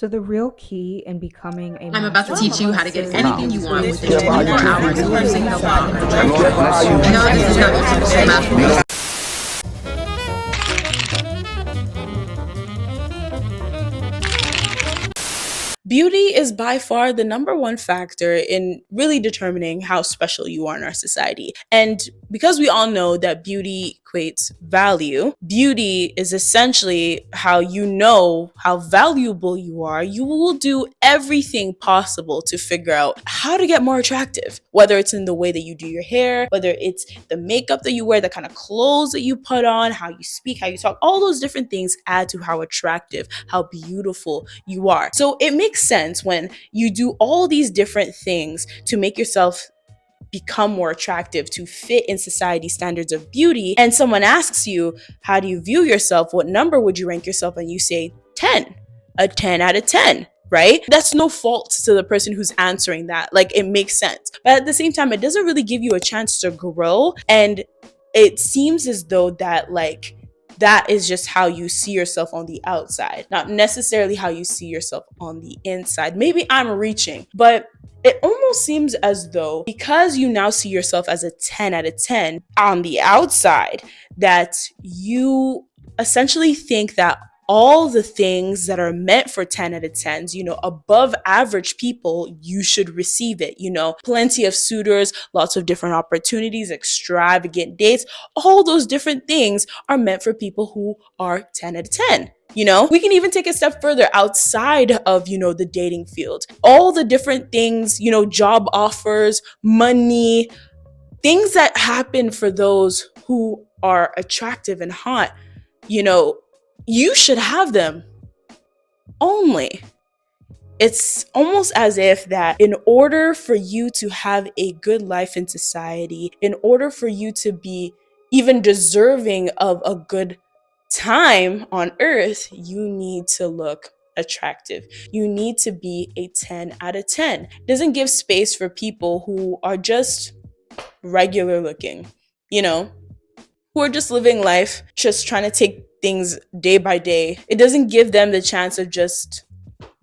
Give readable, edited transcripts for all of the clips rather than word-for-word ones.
So the real key in becoming a I'm about to master teach you how to get is anything you want this within 24 hours using the law. No, this is not your typical math. Beauty is by far the number one factor in really determining how special you are in our society. And because we all know that beauty equates value, beauty is essentially how you know how valuable you are. You will do everything possible to figure out how to get more attractive, whether it's in the way that you do your hair, whether it's the makeup that you wear, the kind of clothes that you put on, how you speak, how you talk, all those different things add to how attractive, how beautiful you are. So it makes sense when you do all these different things to make yourself become more attractive, to fit in society's standards of beauty, and someone asks you, how do you view yourself? What number would you rank yourself? And you say 10, a 10 out of 10. Right? That's no fault to the person who's answering that. Like, it makes sense. But at the same time, it doesn't really give you a chance to grow. And it seems as though that is just how you see yourself on the outside, not necessarily how you see yourself on the inside. Maybe I'm reaching, but it almost seems as though because you now see yourself as a 10 out of 10 on the outside, that you essentially think that all the things that are meant for 10 out of 10s, above average people, you should receive it. Plenty of suitors, lots of different opportunities, extravagant dates, all those different things are meant for people who are 10 out of 10. We can even take a step further outside of, the dating field. All the different things, job offers, money, things that happen for those who are attractive and hot, you should have them only. It's almost as if that in order for you to have a good life in society, in order for you to be even deserving of a good time on earth, you need to look attractive. You need to be a 10 out of 10. It doesn't give space for people who are just regular looking, who are just living life, just trying to take things day by day. It doesn't give them the chance of just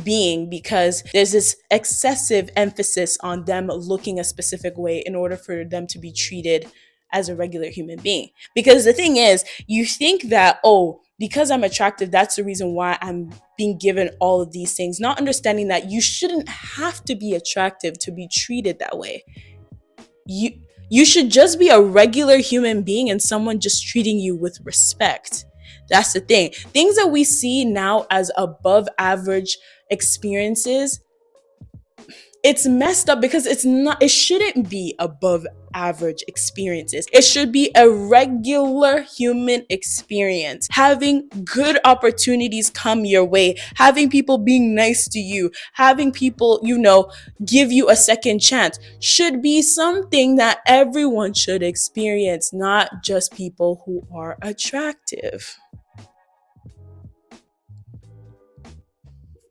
being, because there's this excessive emphasis on them looking a specific way in order for them to be treated as a regular human being. Because the thing is, you think that, because I'm attractive, that's the reason why I'm being given all of these things, not understanding that you shouldn't have to be attractive to be treated that way. You should just be a regular human being and someone just treating you with respect. That's the thing. Things that we see now as above average experiences, it's messed up because it shouldn't be above average experiences. It should be a regular human experience. Having good opportunities come your way, having people being nice to you, having people, give you a second chance should be something that everyone should experience, not just people who are attractive.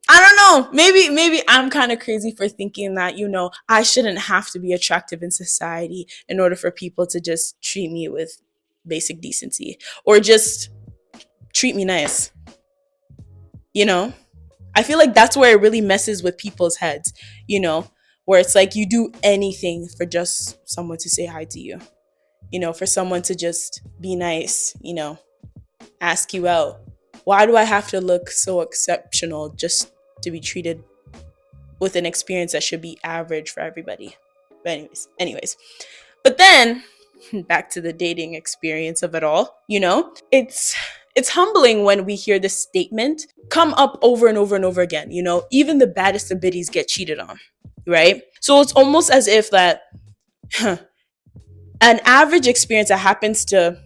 I don't know. Maybe I'm kind of crazy for thinking that, I shouldn't have to be attractive in society in order for people to just treat me with basic decency or just treat me nice. I feel like that's where it really messes with people's heads, where it's like you do anything for just someone to say hi to you, for someone to just be nice, ask you out. Why do I have to look so exceptional just to be treated with an experience that should be average for everybody? But anyways. But then back to the dating experience of it all, it's humbling when we hear this statement come up over and over and over again. Even the baddest of biddies get cheated on, right? So it's almost as if that an average experience that happens to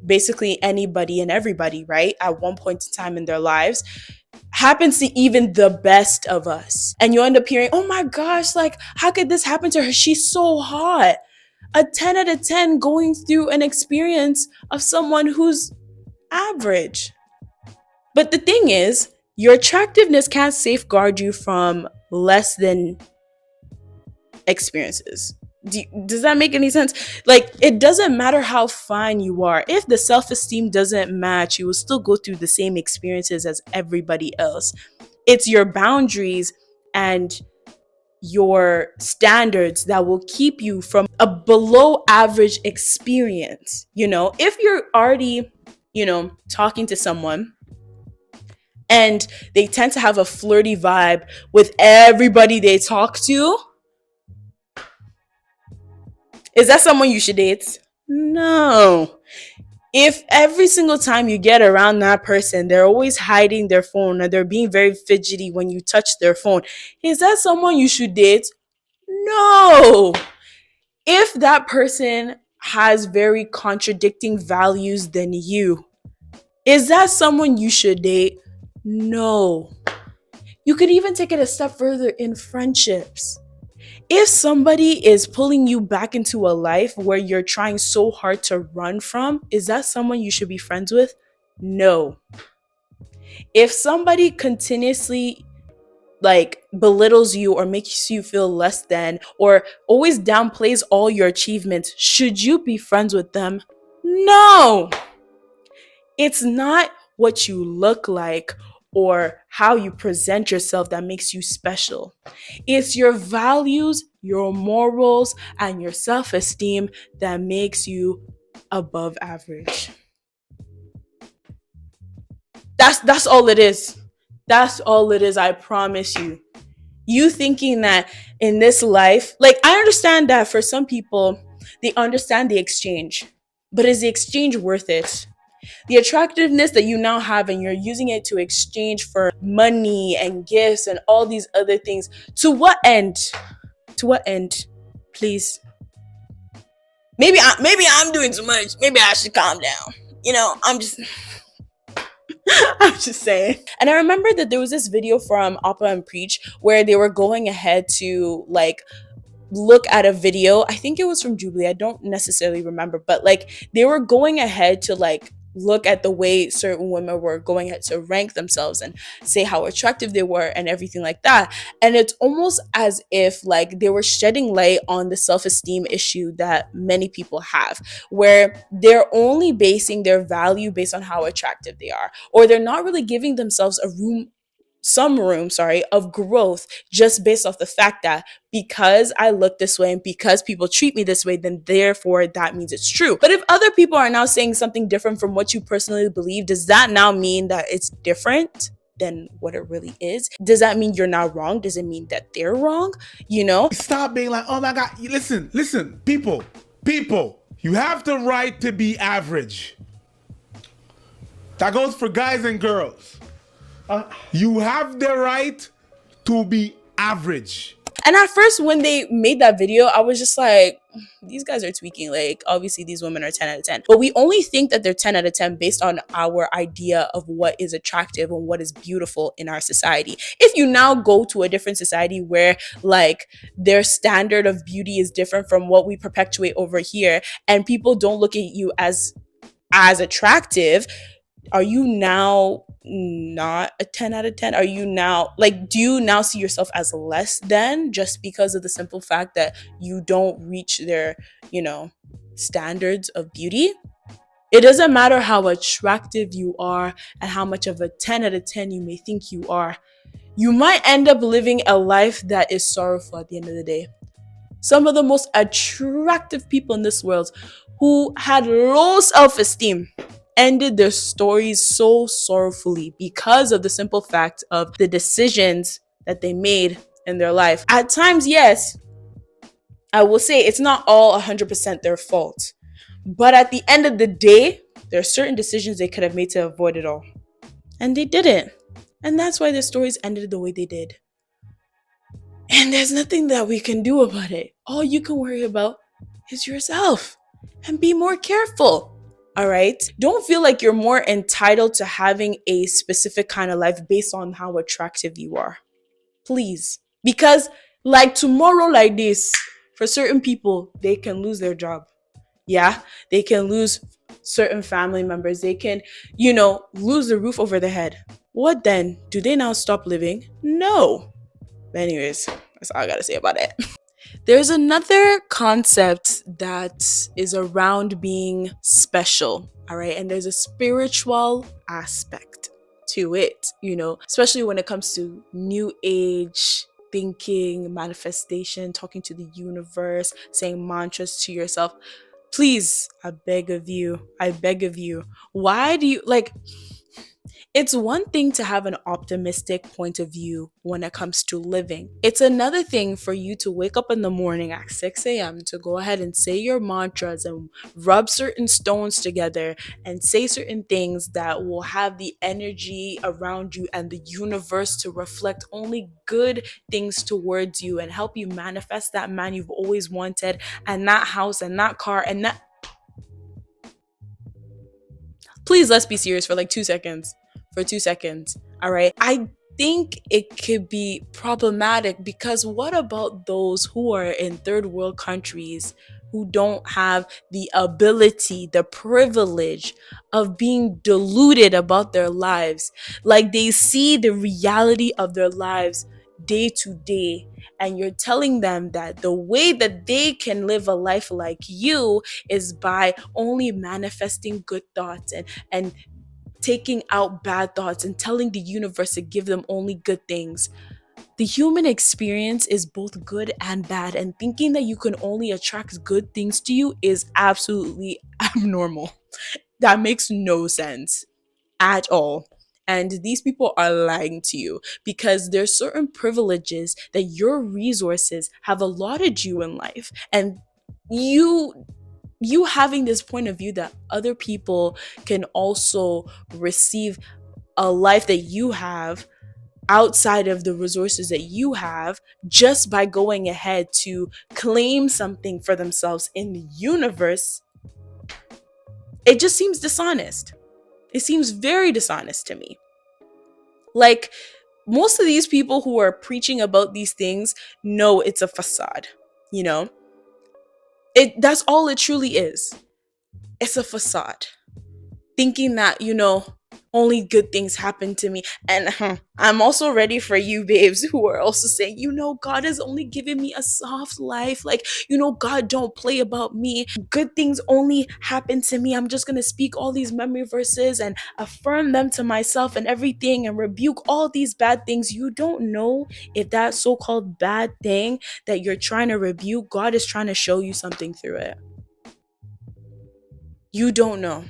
basically anybody and everybody, right, at one point in time in their lives, happens to even the best of us. And you end up hearing, oh my gosh, how could this happen to her? She's so hot. A 10 out of 10 going through an experience of someone who's average. But the thing is, your attractiveness can't safeguard you from less than experiences. Does that make any sense? It doesn't matter how fine you are. If the self-esteem doesn't match, you will still go through the same experiences as everybody else. It's your boundaries and your standards that will keep you from a below average experience. If you're already, talking to someone and they tend to have a flirty vibe with everybody they talk to, is that someone you should date? No. If every single time you get around that person, they're always hiding their phone or they're being very fidgety when you touch their phone, is that someone you should date? No. If that person has very contradicting values than you, is that someone you should date? No. You could even take it a step further in friendships. If somebody is pulling you back into a life where you're trying so hard to run from, is that someone you should be friends with? No. If somebody continuously belittles you or makes you feel less than or always downplays all your achievements, should you be friends with them? No. It's not what you look like or how you present yourself that makes you special. It's your values, your morals, and your self-esteem that makes you above average. That's all it is. That's all it is, I promise you. You thinking that in this life, I understand that for some people, they understand the exchange, but is the exchange worth it? The attractiveness that you now have and you're using it to exchange for money and gifts and all these other things, to what end? To what end? Please. Maybe I'm doing too much. Maybe I should calm down. I'm just saying. And I remember that there was this video from Appa and Preach where they were going ahead to look at a video. I think it was from Jubilee. I don't necessarily remember, but they were going ahead to look at the way certain women were going ahead to rank themselves and say how attractive they were and everything like that. And it's almost as if they were shedding light on the self-esteem issue that many people have, where they're only basing their value based on how attractive they are, or they're not really giving themselves some room of growth just based off the fact that because I look this way and because people treat me this way, then therefore that means it's true. But if other people are now saying something different from what you personally believe, does that now mean that it's different than what it really is? Does that mean you're not wrong? Does it mean that they're wrong? Stop being like, oh my God, listen, people, you have the right to be average. That goes for guys and girls. You have the right to be average. And at first, when they made that video, I was just like, these guys are tweaking. Obviously, these women are 10 out of 10. But we only think that they're 10 out of 10 based on our idea of what is attractive and what is beautiful in our society. If you now go to a different society where, their standard of beauty is different from what we perpetuate over here, and people don't look at you as attractive, are you now not a 10 out of 10? Are you now do you now see yourself as less than just because of the simple fact that you don't reach their standards of beauty? It doesn't matter how attractive you are and how much of a 10 out of 10 you may think you are. You might end up living a life that is sorrowful at the end of the day. Some of the most attractive people in this world who had low self-esteem ended their stories so sorrowfully because of the simple fact of the decisions that they made in their life. At times, yes, I will say it's not all 100% their fault. But at the end of the day, there are certain decisions they could have made to avoid it all. And they didn't. And that's why their stories ended the way they did. And there's nothing that we can do about it. All you can worry about is yourself. And be more careful. All right? Don't feel like you're more entitled to having a specific kind of life based on how attractive you are. Please. Because tomorrow like this, for certain people, they can lose their job. Yeah? They can lose certain family members. They can, lose the roof over their head. What then? Do they now stop living? No. But anyways, that's all I gotta say about it. There's another concept that is around being special, all right? And there's a spiritual aspect to it, especially when it comes to new age thinking, manifestation, talking to the universe, saying mantras to yourself. Please, I beg of you, why do you like? It's one thing to have an optimistic point of view when it comes to living. It's another thing for you to wake up in the morning at 6 a.m. to go ahead and say your mantras and rub certain stones together and say certain things that will have the energy around you and the universe to reflect only good things towards you and help you manifest that man you've always wanted and that house and that car and that. Please, let's be serious for like 2 seconds. For 2 seconds. All right. I think it could be problematic because what about those who are in third world countries who don't have the ability, the privilege of being deluded about their lives? Like they see the reality of their lives day to day, and you're telling them that the way that they can live a life like you is by only manifesting good thoughts and taking out bad thoughts and telling the universe to give them only good things. The human experience is both good and bad, and thinking that you can only attract good things to you is absolutely abnormal. That makes no sense at all. And these people are lying to you because there's certain privileges that your resources have allotted you in life, and you having this point of view that other people can also receive a life that you have outside of the resources that you have just by going ahead to claim something for themselves in the universe, it just seems dishonest. It seems very dishonest to me. Like, most of these people who are preaching about these things know it's a facade, that's all it truly is. It's a facade. Thinking that, only good things happen to me. And I'm also ready for you babes who are also saying, God has only given me a soft life. Like, God don't play about me. Good things only happen to me. I'm just going to speak all these memory verses and affirm them to myself and everything and rebuke all these bad things. You don't know if that so-called bad thing that you're trying to rebuke, God is trying to show you something through it. You don't know.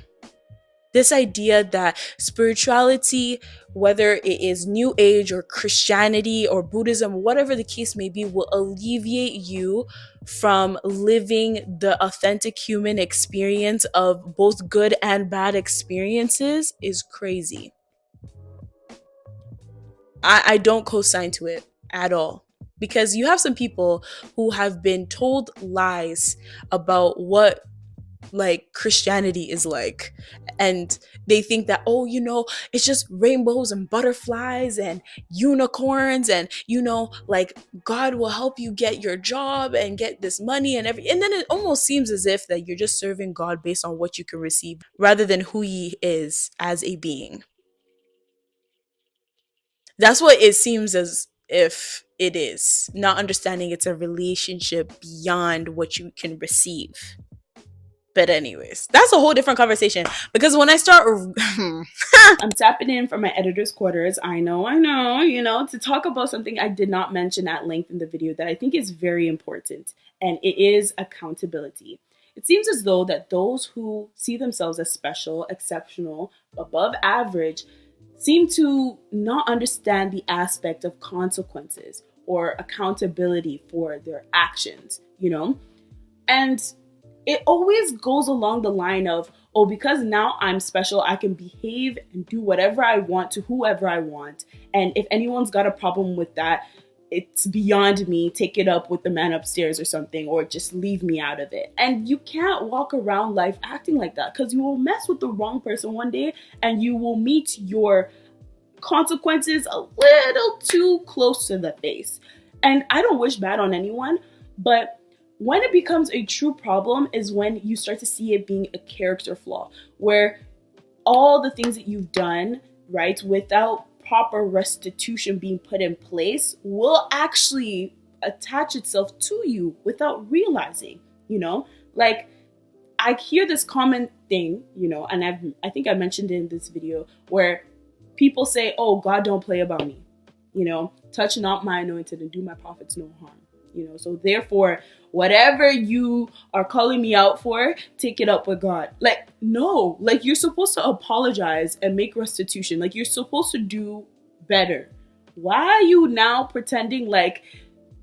This idea that spirituality, whether it is New Age or Christianity or Buddhism, whatever the case may be, will alleviate you from living the authentic human experience of both good and bad experiences is crazy. I don't co-sign to it at all. Because you have some people who have been told lies about what Christianity is like, and they think that it's just rainbows and butterflies and unicorns and God will help you get your job and get this money and and then it almost seems as if that you're just serving God based on what you can receive rather than who he is as a being. That's what it seems as if it is, not understanding it's a relationship beyond what you can receive. But anyways, that's a whole different conversation because when I start I'm tapping in from my editor's quarters, I know, to talk about something I did not mention at length in the video that I think is very important, and it is accountability. It seems as though that those who see themselves as special, exceptional, above average, seem to not understand the aspect of consequences or accountability for their actions, And it always goes along the line of, because now I'm special, I can behave and do whatever I want to whoever I want. And if anyone's got a problem with that, it's beyond me. Take it up with the man upstairs or something, or just leave me out of it. And you can't walk around life acting like that because you will mess with the wrong person one day and you will meet your consequences a little too close to the face. And I don't wish bad on anyone, but when it becomes a true problem is when you start to see it being a character flaw, where all the things that you've done, right, without proper restitution being put in place will actually attach itself to you without realizing, I hear this common thing, and I think I mentioned it in this video, where people say, oh, God don't play about me. Touch not my anointed and do my prophets no harm. So therefore, whatever you are calling me out for, take it up with God. Like, no, like you're supposed to apologize and make restitution. Like you're supposed to do better. Why are you now pretending like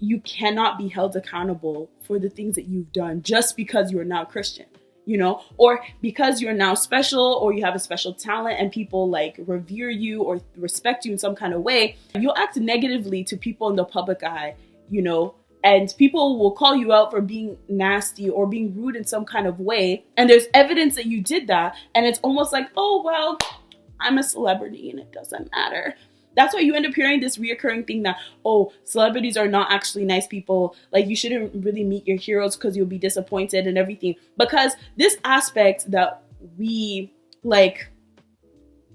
you cannot be held accountable for the things that you've done just because you're now Christian? Or because you're now special, or you have a special talent and people like revere you or respect you in some kind of way, you'll act negatively to people in the public eye, and people will call you out for being nasty or being rude in some kind of way. And there's evidence that you did that. And it's almost like, oh, well, I'm a celebrity and it doesn't matter. That's why you end up hearing this reoccurring thing that, oh, celebrities are not actually nice people. Like, you shouldn't really meet your heroes because you'll be disappointed and everything. Because this aspect that we, like,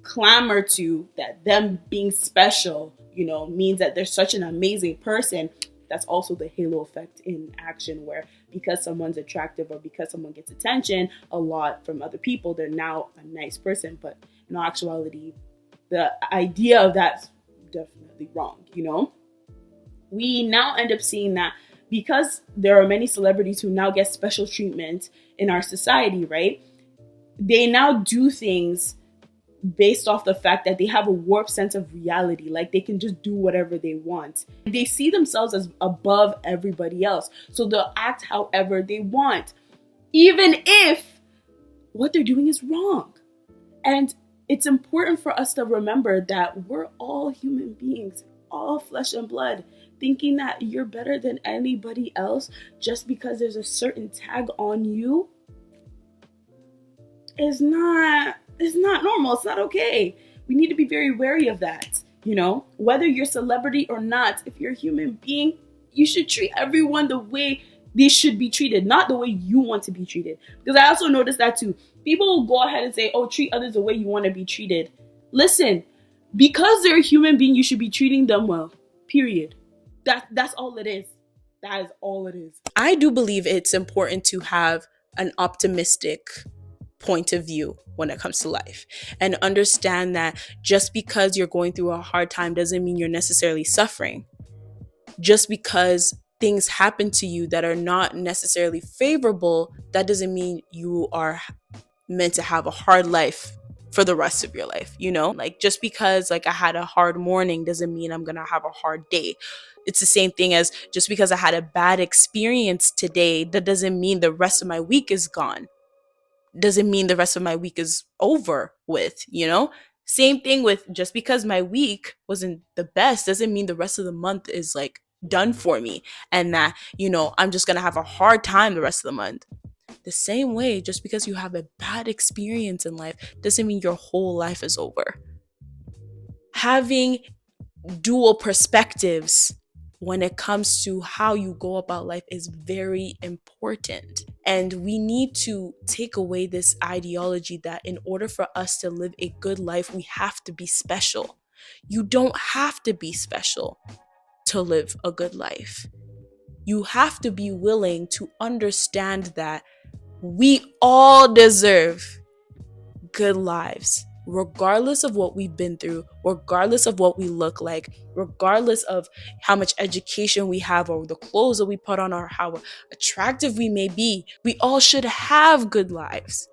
clamor to, that them being special, means that they're such an amazing person. That's also the halo effect in action, where because someone's attractive or because someone gets attention a lot from other people, they're now a nice person. But in actuality, the idea of that's definitely wrong, We now end up seeing that because there are many celebrities who now get special treatment in our society, right? They now do things based off the fact that they have a warped sense of reality. Like they can just do whatever they want. They see themselves as above everybody else. So they'll act however they want, even if what they're doing is wrong. And it's important for us to remember that we're all human beings, all flesh and blood. Thinking that you're better than anybody else just because there's a certain tag on you is not normal. It's not okay. We need to be very wary of that. Whether you're a celebrity or not, if you're a human being, you should treat everyone the way they should be treated, not the way you want to be treated. Because I also noticed that too. People will go ahead and say, oh, treat others the way you want to be treated. Listen, because they're a human being, you should be treating them well. Period. That's all it is. That is all it is. I do believe it's important to have an optimistic point of view when it comes to life, and understand that just because you're going through a hard time doesn't mean you're necessarily suffering. Just because things happen to you that are not necessarily favorable, that doesn't mean you are meant to have a hard life for the rest of your life. Like just because like I had a hard morning doesn't mean I'm gonna have a hard day. It's the same thing as just because I had a bad experience today, that doesn't mean the rest of my week is gone. Doesn't mean the rest of my week is over with, Same thing with just because my week wasn't the best doesn't mean the rest of the month is like done for me and that, I'm just going to have a hard time the rest of the month. The same way, just because you have a bad experience in life doesn't mean your whole life is over. Having dual perspectives when it comes to how you go about life is very important. And we need to take away this ideology that in order for us to live a good life, we have to be special. You don't have to be special to live a good life. You have to be willing to understand that we all deserve good lives, regardless of what we've been through, regardless of what we look like, regardless of how much education we have or the clothes that we put on or how attractive we may be. We all should have good lives.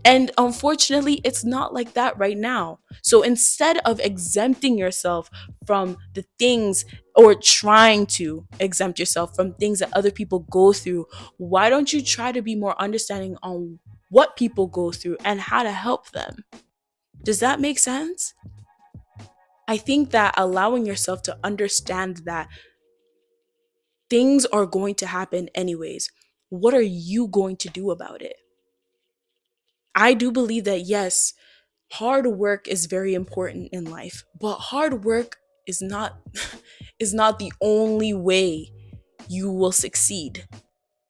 And unfortunately, it's not like that right now. So instead of exempting yourself from the things or trying to exempt yourself from things that other people go through, why don't you try to be more understanding on what people go through and how to help them? Does that make sense? I think that allowing yourself to understand that things are going to happen anyways. What are you going to do about it? I do believe that yes, hard work is very important in life, but hard work is not the only way you will succeed.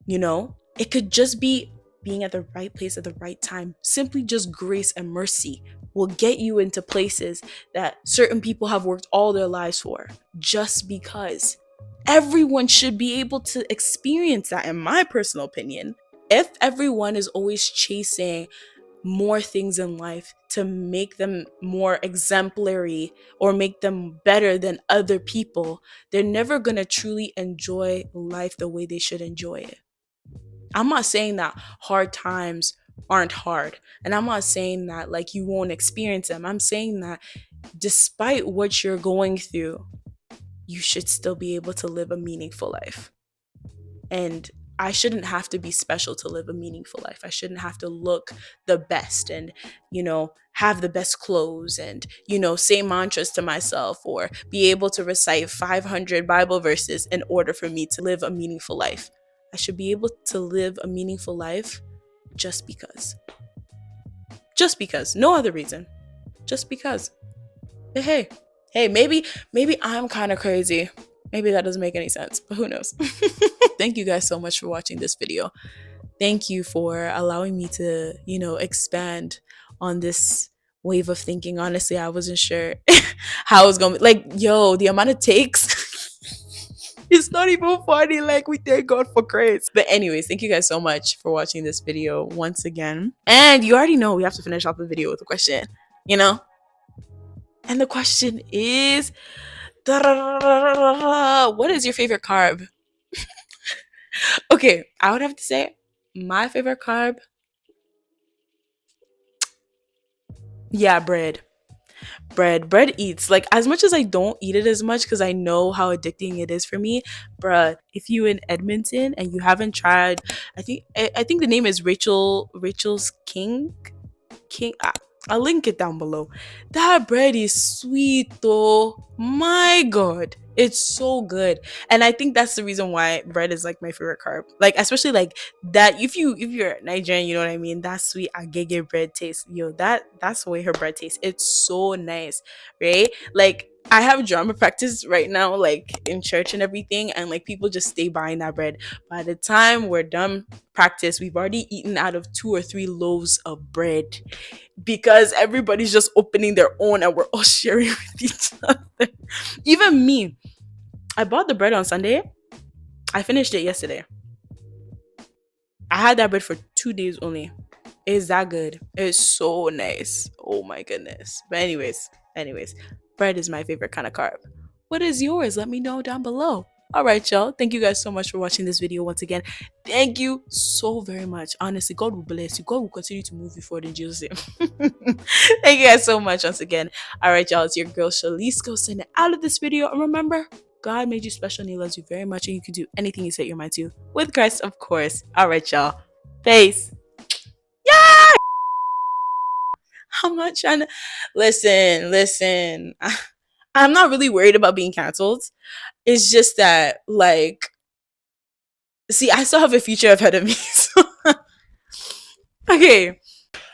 It could just be being at the right place at the right time. Simply just grace and mercy will get you into places that certain people have worked all their lives for, just because. Everyone should be able to experience that, in my personal opinion. If everyone is always chasing more things in life to make them more exemplary or make them better than other people, they're never going to truly enjoy life the way they should enjoy it. I'm not saying that hard times aren't hard, and I'm not saying that like you won't experience them. I'm saying that despite what you're going through, you should still be able to live a meaningful life. And I shouldn't have to be special to live a meaningful life. I shouldn't have to look the best and, have the best clothes and, say mantras to myself or be able to recite 500 Bible verses in order for me to live a meaningful life. I should be able to live a meaningful life just because. Just because. No other reason. Just because. But hey, maybe I'm kind of crazy. Maybe that doesn't make any sense, but who knows? Thank you guys so much for watching this video. Thank you for allowing me to, expand on this wave of thinking. Honestly, I wasn't sure how it was going to be. Like, the amount of takes, it's not even funny. Like, we thank God for grace. But anyways, thank you guys so much for watching this video once again. And you already know we have to finish off the video with a question, And the question is, what is your favorite carb? Okay, I would have to say my favorite carb, bread. Bread eats. Like, as much as I don't eat it as much because I know how addicting it is for me, bruh, if you in Edmonton and you haven't tried, I think the name is Rachel's King. I'll link it down below. That bread is sweet though. My God, it's so good. And I think that's the reason why bread is like my favorite carb. Like, especially like that. If you're Nigerian, you know what I mean. That sweet agege bread taste. That's the way her bread tastes. It's so nice, right? Like, I have drama practice right now, like in church and everything, and like people just stay buying that bread. By the time we're done practice, we've already eaten out of 2 or 3 loaves of bread because everybody's just opening their own and we're all sharing with each other. Even me, I bought the bread on Sunday. I finished it yesterday. I had that bread for 2 days only. It's that good. It's so nice. Oh my goodness. But anyways, bread is my favorite kind of carb. What is yours? Let me know down below. All right, y'all. Thank you guys so much for watching this video once again. Thank you so very much. Honestly, God will bless you. God will continue to move you forward in Jesus' name. Thank you guys so much once again. All right, y'all. It's your girl, Shalice, go send it out of this video. And remember, God made you special and he loves you very much. And you can do anything you set your mind to. With Christ, of course. All right, y'all. Peace. Yeah! I'm not trying to... Listen. I'm not really worried about being canceled. It's just that, like, see, I still have a future ahead of me. So okay.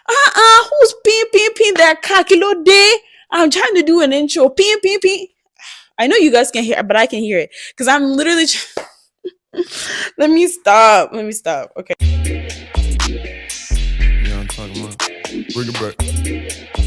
Who's ping that kakilo day? I'm trying to do an intro. Ping. I know you guys can hear it, but I can hear it. Because I'm literally... Let me stop. Okay. You know what I'm talking about? Bring it back.